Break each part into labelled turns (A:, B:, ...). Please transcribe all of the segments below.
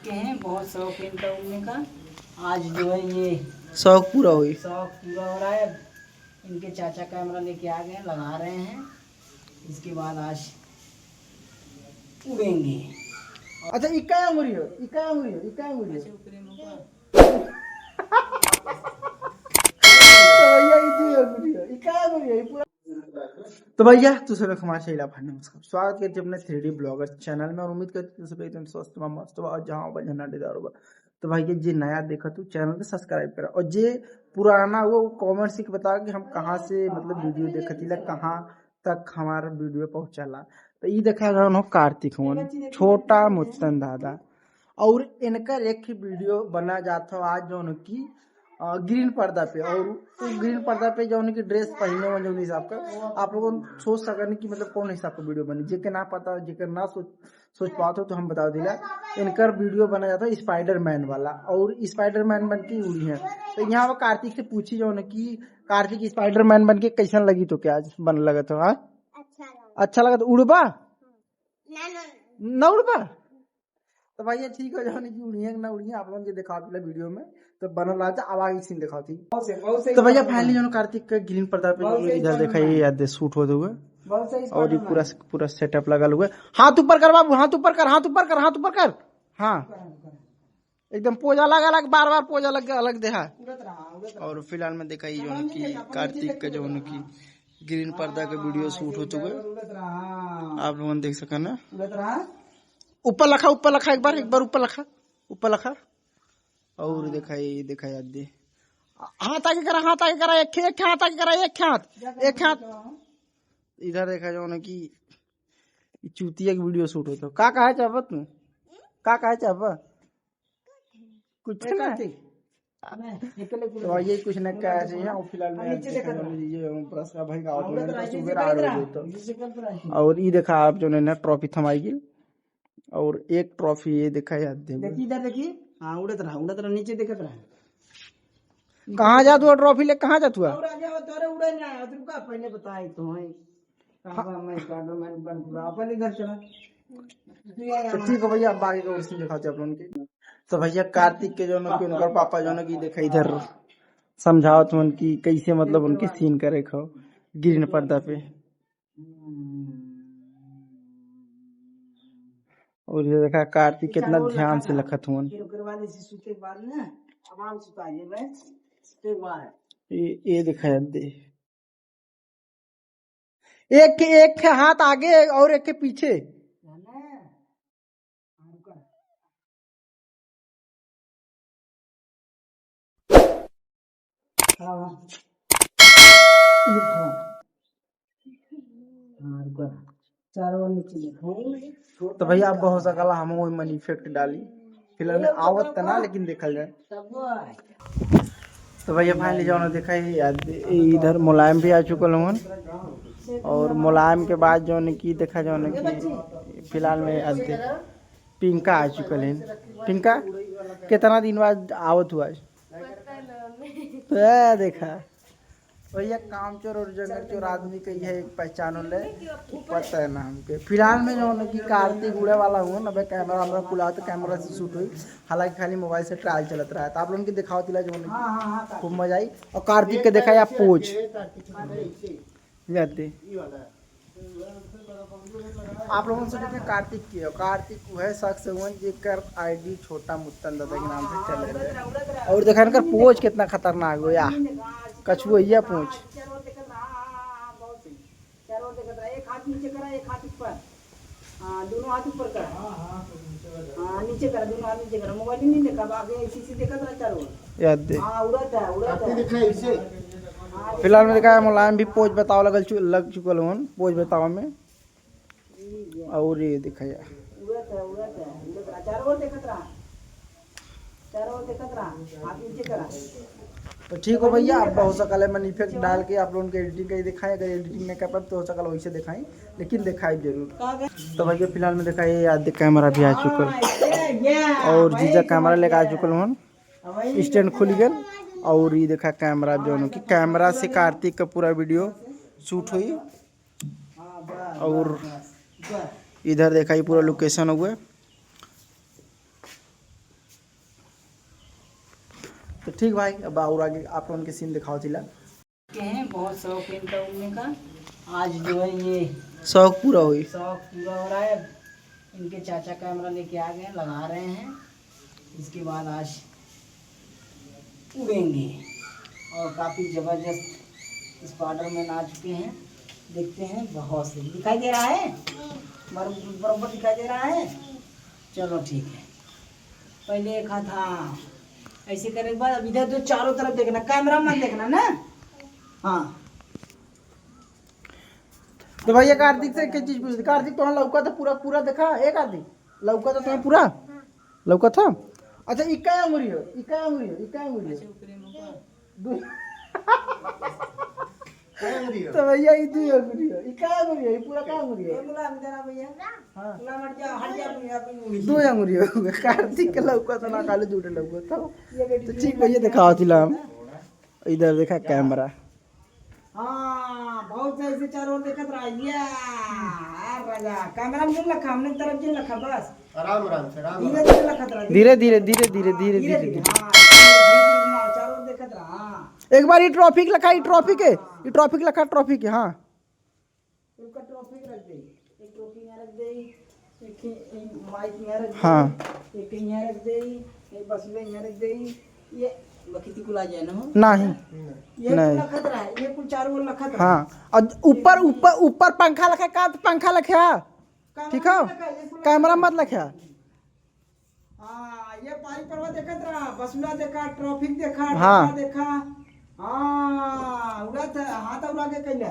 A: के हैं, बहुत शौक है इनका उड़ने का। आज जो है ये
B: शौक पूरा हुई।
A: शौक पूरा हो रहा है। इनके चाचा कैमरा लेके आ गए, लगा रहे हैं। इसके बाद आज उड़ेंगे।
B: अच्छा इक्का मुड़ियो इक्का मुड़ियो इक्का मुड़ियो तो भैया तू सब हमारे शैला भाई नमस्कार, स्वागत करते अपने 3D ब्लॉगर चैनल में और उम्मीद करते हैं सब एकदम स्वस्थ में मस्त हो और जहाँ बजना डेदार होगा। तो भैया जे नया देखा तू चैनल को सब्सक्राइब करा और जे पुराना वो कमेंट से बता कि हम कहाँ से मतलब वीडियो देखती ला कहाँ तक हमारा वीडियो पहुँचाला। तो ये देखा जाओ कार्तिक वन छोटा मुत्तन दादा और इनका एक ही वीडियो बना जाता आज जो की ग्रीन पर्दा पे और ग्रीन पर्दा पे जो उनकी ड्रेस पहने हुए जो हिसाब का आप लोगों सोच सकते कि मतलब कौन हिसाब का वीडियो बनी जेके ना पता जेके ना सोच पाते हो तो हम बता दिला। इनका वीडियो बना जाता है स्पाइडरमैन वाला और स्पाइडरमैन बन के उड़ी है। तो यहाँ वो कार्तिक से पूछी जो कि कार्तिक स्पाइडरमैन बन के कैसन लगी तो क्या आज बन लगा तो हाँ अच्छा लगा तो उड़बा ना उड़बा। तो भाई ये ठीक हो जाओ कि उड़िया ना उड़िया आप लोगों को दिखा दिला वीडियो में तो बनल रहा था आवाज सीन दिखाती। तो भैया फाइनली जो कार्तिक का ग्रीन पर्दा पे इधर देखा ये याद शूट होते हुए और ये पूरा पूरा सेटअप लगा हुआ है। हाथ ऊपर कर बाबू, हाथ ऊपर कर, हाथ ऊपर कर, हाथ ऊपर कर। हाँ एकदम पोज अलग अलग बार बार पोज अलग अलग देखा। और फिलहाल में देखा ये जो कि कार्तिक का जो की ग्रीन पर्दा का वीडियो शूट होते हुए आप लोगों देख सका ना। ऊपर लखा एक बार ऊपर लखा और देखा याद दे हाथ आगे करा एक हाथ आगे करा एक हाथ इधर देखा जो ना कि चूतिया की वीडियो शूट होता का कहा चाहब तू का कहा चाहब कुछ ना तो ये कुछ ना कहा चाहिए। और फिलहाल में भाई का और ये देखा आप जो ना ट्रॉफी थमाई और एक ट्रॉफी ये देखा याद
A: देखी इधर देखी। हाँ उड़त रहा नीचे देखत रहा।
B: कहाँ जा तू ट्रॉफी ले कहाँ जा तू
A: उड़े ना तुमका पहले बताए तो है कहां मैं स्पाइडरमैन बन पूरा अपन इधर चला।
B: तो ठीक है भैया अब आगे का और सीन दिखाते आप लोगों के। तो भैया कार्तिक के जो ना कि उनका पापा जो ना कि देखा इधर समझाओ तुम उनकी कैसे मतलब उनके सीन करे खाओ ग्रीन पर्दा पे और ये देखा कार्तिक कितना ध्यान से लखत हुआ ये दिखाया दे एक हाथ आगे और एक के पीछे। तो भैया आप बहुत सकला हम वही मनी इफेक्ट डाली फिलहाल में आवत ना लेकिन देखल जाए। तो भैया फाइनली जो देखा इधर मुलायम भी आ चुकल हूँ और मुलायम के बाद जो की देखा जो कि फिलहाल में पिंका आ चुकल है। पिंका कितना दिन बाद आवत हुआ तो देखा भैया काम चोर और जंगल चोर आदमी के यह एक पहचान ले पता है ना हमके। फिलहाल में जो है कि कार्तिक उड़े वाला हुआ ना भाई कैमरा हमारा खुला तो कैमरा से शूट हुई हालांकि खाली मोबाइल से ट्रायल चलत रहा है। तो आप लोगों की दिखाओ तिला जो खूब मजा आई और कार्तिक के देखा या पोज जाते आप लोगों से देखे कार्तिक की कार्तिक वह शख्स हुआ जेकर आईडी छोटा मुत्तन दादा के नाम से चल रहे और देखा इनका पोज कितना खतरनाक हो या कछुआ ये पूछ
A: एक हाथ नीचे करा एक हाथ ऊपर। हाँ दोनों हाथ ऊपर कर। हाँ नीचे करा दोनों हाथ नीचे करा। मोबाइल नहीं देखा आगे ऐसी देखा था चारों
B: याद दे।
A: हाँ उड़ता है
B: फिलहाल में देखा मुलायम भी पोज बताओ लग चुकल हूँ पोज बताओ में और ये दिखा
A: उड़ता चारों देखत रहा हाथ नीचे करा।
B: तो ठीक हो भैया अब हो सकल है मैंने इफेक्ट डाल के आप लोगों को एडिटिंग का दिखाएं। अगर एडिटिंग नहीं कर पाए तो हो सकल वैसे दिखाएं लेकिन दिखाई जरूर। तो भैया फिलहाल में देखा ये याद कैमरा भी आ चुकल और जीजा कैमरा लेकर आ चुकल हूँ स्टैंड खुल गया और ये देखा कैमरा जो कि कैमरा से कार्तिक का पूरा वीडियो शूट हुई और इधर देखा ये पूरा लोकेशन हुआ तो ठीक भाई, अब और आगे आप लोगों के सीन दिखाओ चिल्ला
A: के हैं बहुत शौक है इनका उड़ने का। आज जो है ये
B: शौक पूरा हुई।
A: शौक पूरा हो रहा है। इनके चाचा कैमरा लेके आ गए, लगा रहे हैं। इसके बाद आज उड़ेंगे और काफ़ी ज़बरदस्त स्पाइडरमैन आ चुके हैं। देखते हैं, बहुत सही दिखाई दे रहा है, बराबर दिखाई दे रहा है। चलो ठीक है, पहले एक हाथ हाँ ऐसे करने के बाद अब इधर तो चारों तरफ देखना, कैमरा मत देखना ना। हाँ
B: तो भैया कार्तिक से एक चीज पूछ, कार्तिक तो लौका था पूरा पूरा देखा है कार्तिक? लौका था तुम्हें पूरा लौका था? अच्छा इक्का अंगुरी हो, इक्का अंगुरी हो, इक्का अंगुरी हो। तो भैया ये दो अंगुरी हो, इक्का अंगुरी हो, ये पूरा का अंगुरी हो? हाँ दो अंगुरी हो। कार्तिक के लौका तो ना काले झूठे लौका था। तो ठीक भैया दिखाओ चिल्ला, हम इधर देखा कैमरा।
A: हाँ बहुत सही से चारों ओर देखत रहा। राजा कैमरा में रखा, हमने तरफ जिन रखा, बस
C: आराम आराम से आराम
A: धीरे धीरे रखत रहा,
B: धीरे धीरे धीरे धीरे धीरे
A: धीरे
B: धीरे।
A: धीरे। हाँ घुमाओ, चारों ओर देखत रहा। हाँ
B: एक बार ये ट्रॉफिक लखा, ये ट्रॉफिक है, ये ट्रॉफिक लखा, ट्रॉफिक है। हाँ
A: उसका ट्रॉफी रख दे, एक ट्रॉफी यहाँ रख दे, एक माइक यहाँ रख दे,
B: हाँ।
A: एक यहाँ रख दे, एक बसुए यहाँ रख दे। ये बखती कुल आ जाए ना हो
B: नहीं
A: ये
B: नहीं।
A: कुल लखत रहा है, ये कुल चारों ओर लखत रहा।
B: हाँ और ऊपर ऊपर ऊपर पंखा लखा, का पंखा लखा ठीक है, कैमरा मत लखा।
A: हाँ ये पारी परवा देखत रहा, बसुला देखा, ट्रैफिक देखा,
B: हाँ।
A: डब्बा देखा। हाँ उड़ा था, हाथ उड़ा के कैला,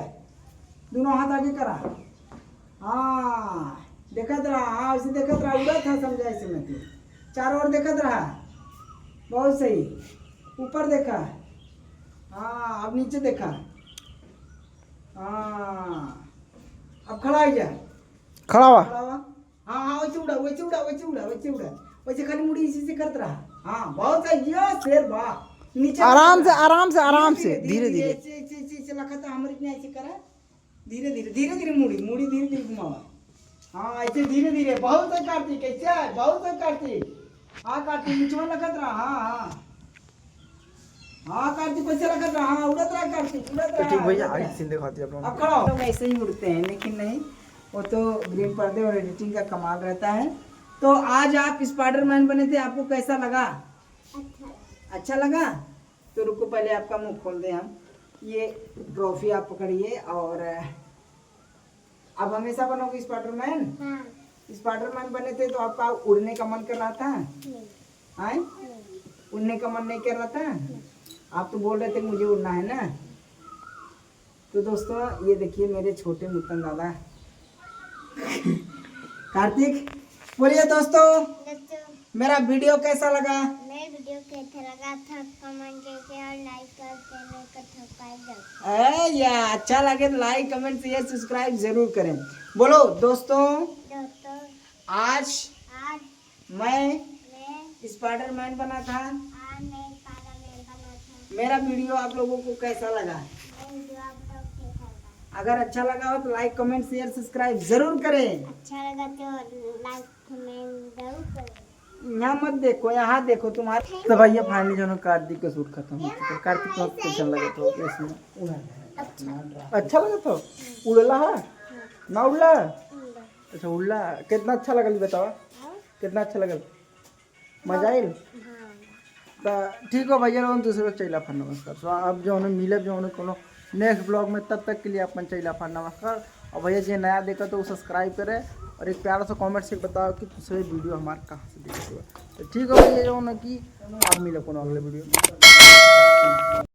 A: दोनों हाथ आगे करा। हाँ देखत रहा, हाँ उसे देखत रहा, उड़ा था समझा इसे में तू। चारों ओर देखत रहा, बहुत सही। ऊपर देखा, हाँ अब नीचे देखा। हाँ अब खड़ा हो जा,
B: खड़ा हुआ।
A: खड़ा हुआ। हाँ हाँ वैसे उड़ा, वैसे उड़ा, वैसे उड़ा, वैसे उड़ा, वैसे खाली मुड़ी इसी से करता रहा। हाँ बहुत सही, ये शेर वाह। नीचे
B: आराम से आराम से आराम से धीरे धीरे।
A: ऐसे लखता हमारे इतना ऐसे करा, धीरे धीरे धीरे धीरे मुड़ी मुड़ी धीरे धीरे घुमावा। हाँ ऐसे धीरे धीरे, बहुत है कार्तिक, ऐसे है बहुत है कार्तिक। हाँ कार्तिक नीचे में लखत रहा। हाँ हाँ हाँ कार्तिक वैसे लखत रहा। हाँ उड़त रहा कार्तिक, उड़त
B: तो
A: रहा।
B: ठीक भैया
A: उड़त
B: आगे
A: रहा।
B: सीन दिखाते हैं आप लोगों
A: अब खड़ा हो। लोग ऐसे ही उड़ते हैं, लेकिन नहीं, वो तो ग्रीन पर्दे और एडिटिंग का कमाल रहता है। तो आज आप स्पाइडरमैन बने थे, आपको कैसा लगा? अच्छा लगा? तो रुको पहले आपका मुंह खोल दें हम। ये ट्रॉफी आप पकड़िए और अब हमेशा बनोगे स्पाइडरमैन? स्पाइडरमैन बने थे तो आपका उड़ने का मन कर रहा था? हाँ उड़ने का मन नहीं कर रहा था? आप तो बोल रहे थे मुझे उड़ना है ना। तो दोस्तों ये देखिए मेरे छोटे मुत्तन दादा कार्तिक। बोलिए दोस्तों मेरा वीडियो कैसा लगा?
D: मेरे वीडियो कैसा लगा था कमेंट करके और लाइक कर देने का सब्सक्राइब
A: या अच्छा लगे तो लाइक कमेंट शेयर सब्सक्राइब जरूर करें। बोलो दोस्तों
D: दोस्तों
A: आज
D: आज
A: मैं
D: मैं
A: स्पाइडरमैन बना था।
D: आज मैं स्पाइडरमैन बना था।
A: मेरा वीडियो आप लोगों को कैसा लगा?
D: मेरे वीडियो आप लोग कैसा लगा?
A: अगर अच्छा लगा हो तो लाइक कमेंट शेयर सब्सक्राइब जरूर करें।
D: अच्छा लगा तो लाइक कमेंट जरूर करें।
A: यहाँ मत देखो, यहाँ देखो तुम्हारे।
B: तो भैया फाइनली जो कार्तिक का शूट खत्म हो चुका है। कार्तिक को कैसा लगा तो इसमें अच्छा लगा तो उड़ला है ना उड़ला? अच्छा उड़ला कितना अच्छा लगल बताओ, कितना अच्छा लगल, मजा आयल? तो ठीक हो भैया लोगन दूसरे चैला फन नमस्कार। तो अब जो मिले जो कोनो नेक्स्ट ब्लॉग में, तब तक के लिए अपन चैला फन नमस्कार। और भैया जो नया देखा तो वो सब्सक्राइब करे और एक प्यारा सा कमेंट से बताओ कि दूसरे वीडियो हमारे कहाँ से देखते हो। तो ठीक हो भैया जो कि आप मिले कोनो अगले वीडियो में।